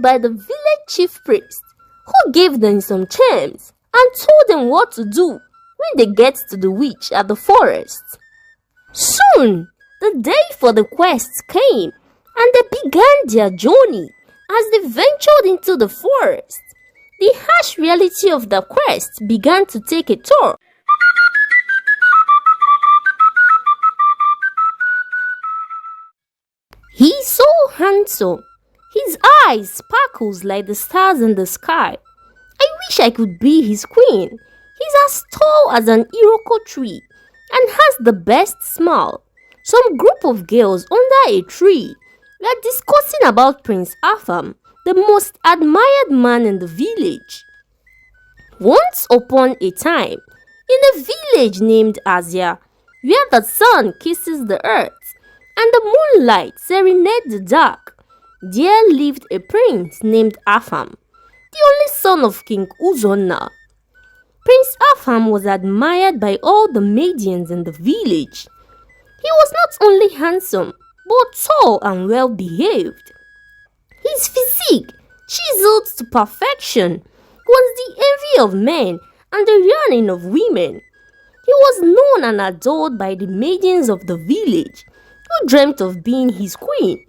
by the village chief priest, who gave them some charms and told them what to do when they get to the witch at the forest. Soon, the day for the quest came, and they began their journey. As they ventured into the forest, the harsh reality of the quest began to take a toll. He's so handsome. His eyes sparkles like the stars in the sky. I wish I could be his queen. He's as tall as an iroko tree and has the best smile. Some group of girls under a tree were discussing about Prince Afam, the most admired man in the village. Once upon a time, in a village named Asia, where the sun kisses the earth and the moonlight serenades the dark, there lived a prince named Afam, the only son of King Uzonna. Prince Afam was admired by all the maidens in the village. He was not only handsome, but tall and well-behaved. His physique, chiseled to perfection, was the envy of men and the yearning of women. He was known and adored by the maidens of the village, who dreamt of being his queen.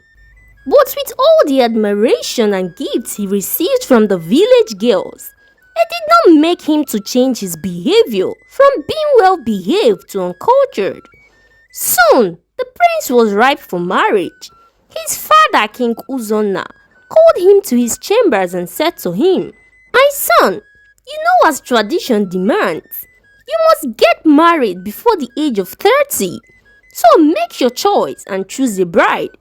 But with all the admiration and gifts he received from the village girls, it did not make him to change his behavior from being well-behaved to uncultured. Soon, the prince was ripe for marriage. His father, King Uzonna, called him to his chambers and said to him, "My son, you know as tradition demands, you must get married before the age of 30. So make your choice and choose a bride."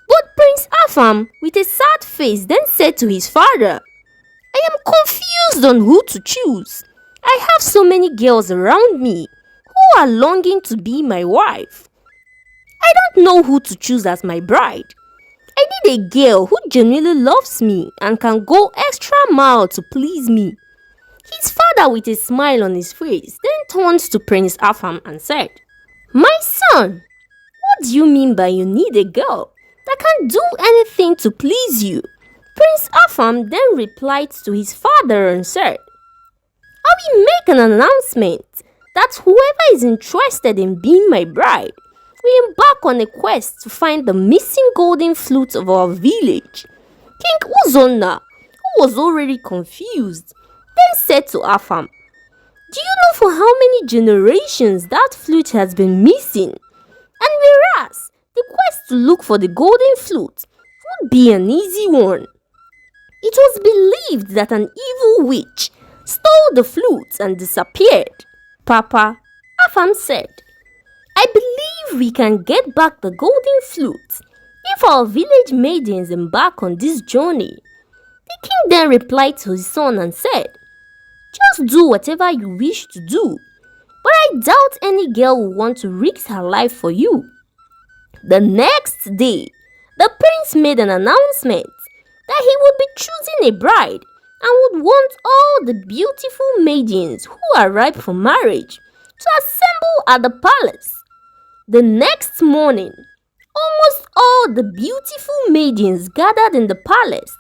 But Prince Afam, with a sad face, then said to his father, "I am confused on who to choose. I have so many girls around me who are longing to be my wife. I don't know who to choose as my bride. I need a girl who genuinely loves me and can go extra mile to please me." His father, with a smile on his face, then turned to Prince Afam and said, "My son, what do you mean by you need a girl that can do anything to please you?" Prince Afam then replied to his father and said, "I will make an announcement that whoever is interested in being my bride will embark on a quest to find the missing golden flute of our village." King Uzonna, who was already confused, then said to Afam, "Do you know for how many generations that flute has been missing? And whereas the quest to look for the golden flute would be an easy one. It was believed that an evil witch stole the flute and disappeared." "Papa," Afam said, "I believe we can get back the golden flute if our village maidens embark on this journey." The king then replied to his son and said, "Just do whatever you wish to do, but I doubt any girl will want to risk her life for you." The next day, the prince made an announcement that he would be choosing a bride and would want all the beautiful maidens who are ripe for marriage to assemble at the palace. The next morning, almost all the beautiful maidens gathered in the palace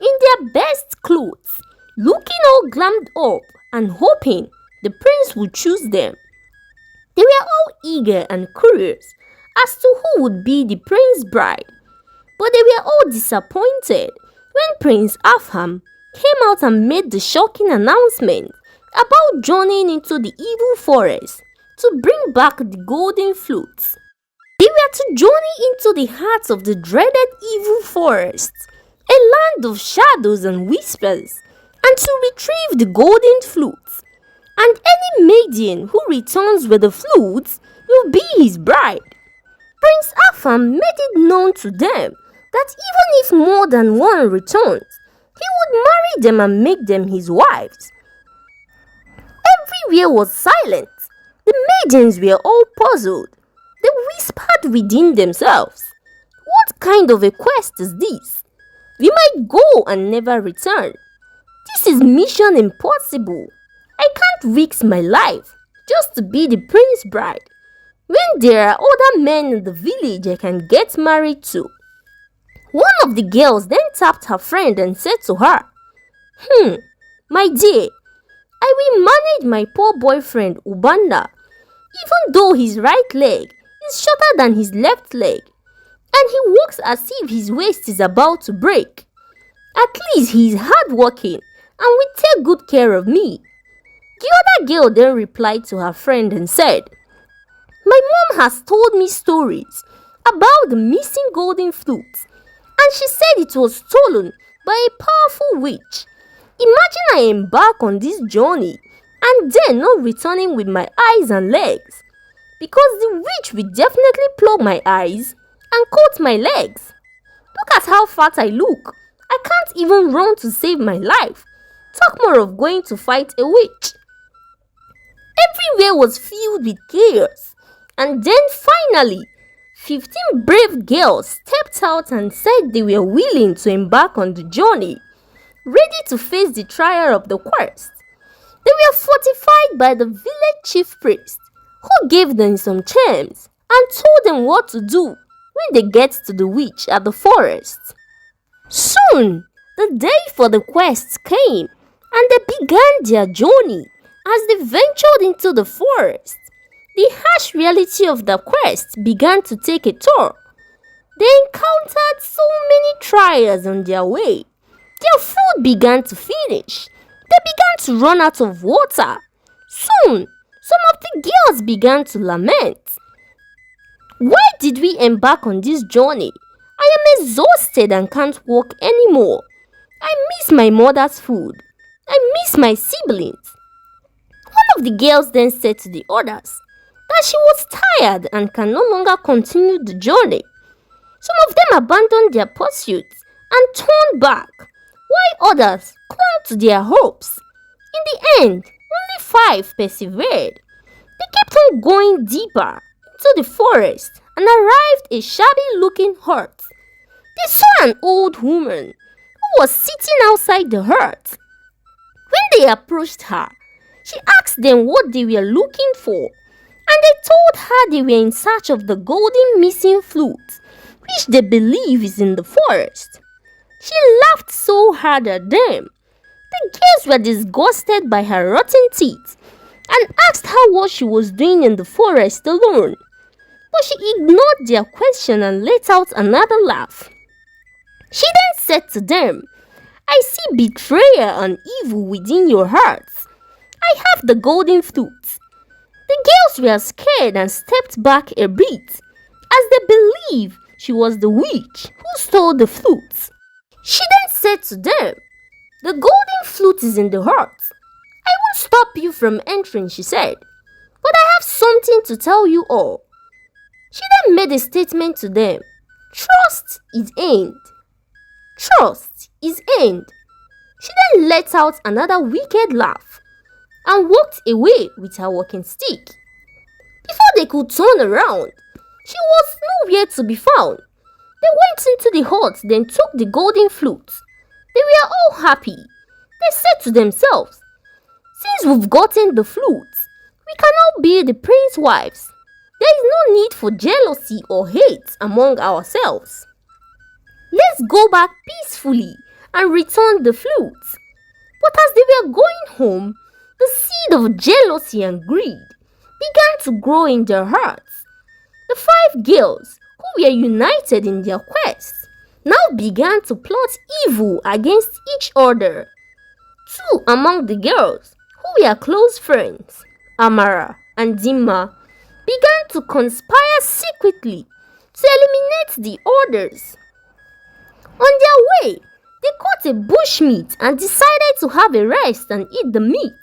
in their best clothes, looking all glammed up and hoping the prince would choose them. They were all eager and curious as to who would be the prince's bride, but they were all disappointed when Prince Afam came out and made the shocking announcement about journeying into the evil forest to bring back the golden flutes. They were to journey into the heart of the dreaded evil forest, a land of shadows and whispers, and to retrieve the golden flutes. And any maiden who returns with the flutes will be his bride. Prince Afam made it known to them that even if more than one returns, he would marry them and make them his wives. Everywhere was silent. The maidens were all puzzled. They whispered within themselves, "What kind of a quest is this? We might go and never return. This is mission impossible. I can't risk my life just to be the prince's bride, when there are other men in the village I can get married to." One of the girls then tapped her friend and said to her, my dear, I will manage my poor boyfriend Ubanda, even though his right leg is shorter than his left leg, and he walks as if his waist is about to break. At least he is hardworking and will take good care of me." The other girl then replied to her friend and said, "My mom has told me stories about the missing golden flute, and she said it was stolen by a powerful witch. Imagine I embark on this journey and then not returning with my eyes and legs, because the witch will definitely plug my eyes and cut my legs. Look at how fat I look. I can't even run to save my life. Talk more of going to fight a witch." Everywhere was filled with chaos, and then finally 15 brave girls stepped out and said they were willing to embark on the journey, ready to face the trial of the quest. They were fortified by the village chief priest, who gave them some charms and told them what to do when they get to the witch at the forest. Soon, the day for the quest came, and they began their journey. As they ventured into the forest, the harsh reality of the quest began to take a toll. They encountered so many trials on their way. Their food began to finish. They began to run out of water. Soon, some of the girls began to lament. "Why did we embark on this journey? I am exhausted and can't walk anymore. I miss my mother's food. I miss my siblings." One of the girls then said to the others that she was tired and can no longer continue the journey. Some of them abandoned their pursuits and turned back, while others clung to their hopes. In the end, only 5 persevered. They kept on going deeper into the forest and arrived at a shabby-looking hut. They saw an old woman who was sitting outside the hut. When they approached her, she asked them what they were looking for, and they told her they were in search of the golden missing flute, which they believe is in the forest. She laughed so hard at them. The girls were disgusted by her rotten teeth and asked her what she was doing in the forest alone. But she ignored their question and let out another laugh. She then said to them, "I see betrayal and evil within your hearts. I have the golden flute." The girls were scared and stepped back a bit, as they believed she was the witch who stole the flute. She then said to them, "The golden flute is in the hut. I won't stop you from entering," she said, "but I have something to tell you all." She then made a statement to them. "Trust is end. Trust is end." She then let out another wicked laugh and walked away with her walking stick. Before they could turn around, she was nowhere to be found. They went into the hut, then took the golden flute. They were all happy. They said to themselves, "Since we've gotten the flute, we can all be the prince's wives. There is no need for jealousy or hate among ourselves. Let's go back peacefully and return the flute." But as they were going home, the seed of jealousy and greed began to grow in their hearts. The 5 girls, who were united in their quest, now began to plot evil against each other. 2 among the girls, who were close friends, Amara and Dimma, began to conspire secretly to eliminate the others. On their way, they caught a bushmeat and decided to have a rest and eat the meat.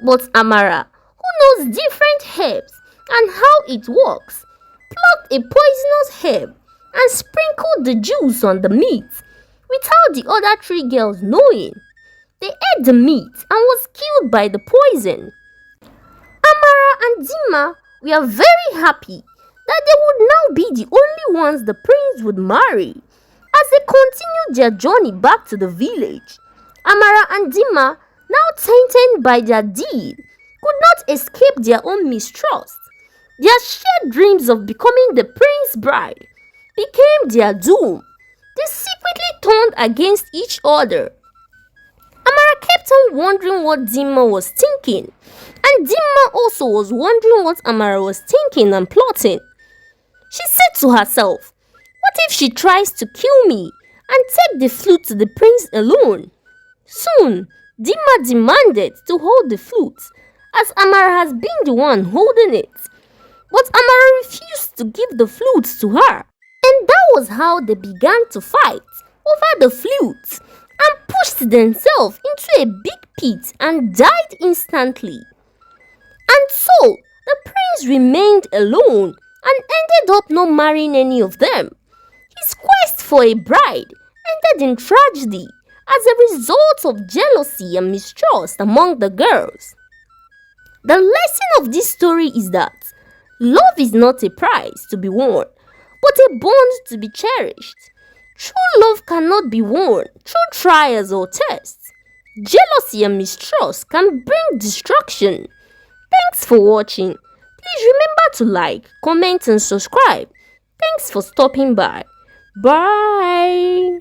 But Amara, who knows different herbs and how it works, plucked a poisonous herb and sprinkled the juice on the meat without the other 3 girls knowing. They ate the meat and was killed by the poison. Amara and Dimma were very happy that they would now be the only ones the prince would marry. As they continued their journey back to the village, Amara and Dimma, now tainted by their deed, could not escape their own mistrust. Their shared dreams of becoming the prince's bride became their doom. They secretly turned against each other. Amara kept on wondering what Dimma was thinking, and Dimma also was wondering what Amara was thinking and plotting. She said to herself, "What if she tries to kill me and take the flute to the prince alone?" Soon, Dimma demanded to hold the flute, as Amara has been the one holding it. But Amara refused to give the flute to her. And that was how they began to fight over the flute and pushed themselves into a big pit and died instantly. And so, the prince remained alone and ended up not marrying any of them. His quest for a bride ended in tragedy as a result of jealousy and mistrust among the girls. The lesson of this story is that love is not a prize to be won, but a bond to be cherished. True love cannot be won through trials or tests. Jealousy and mistrust can bring destruction. Thanks for watching. Please remember to like, comment and subscribe. Thanks for stopping by. Bye.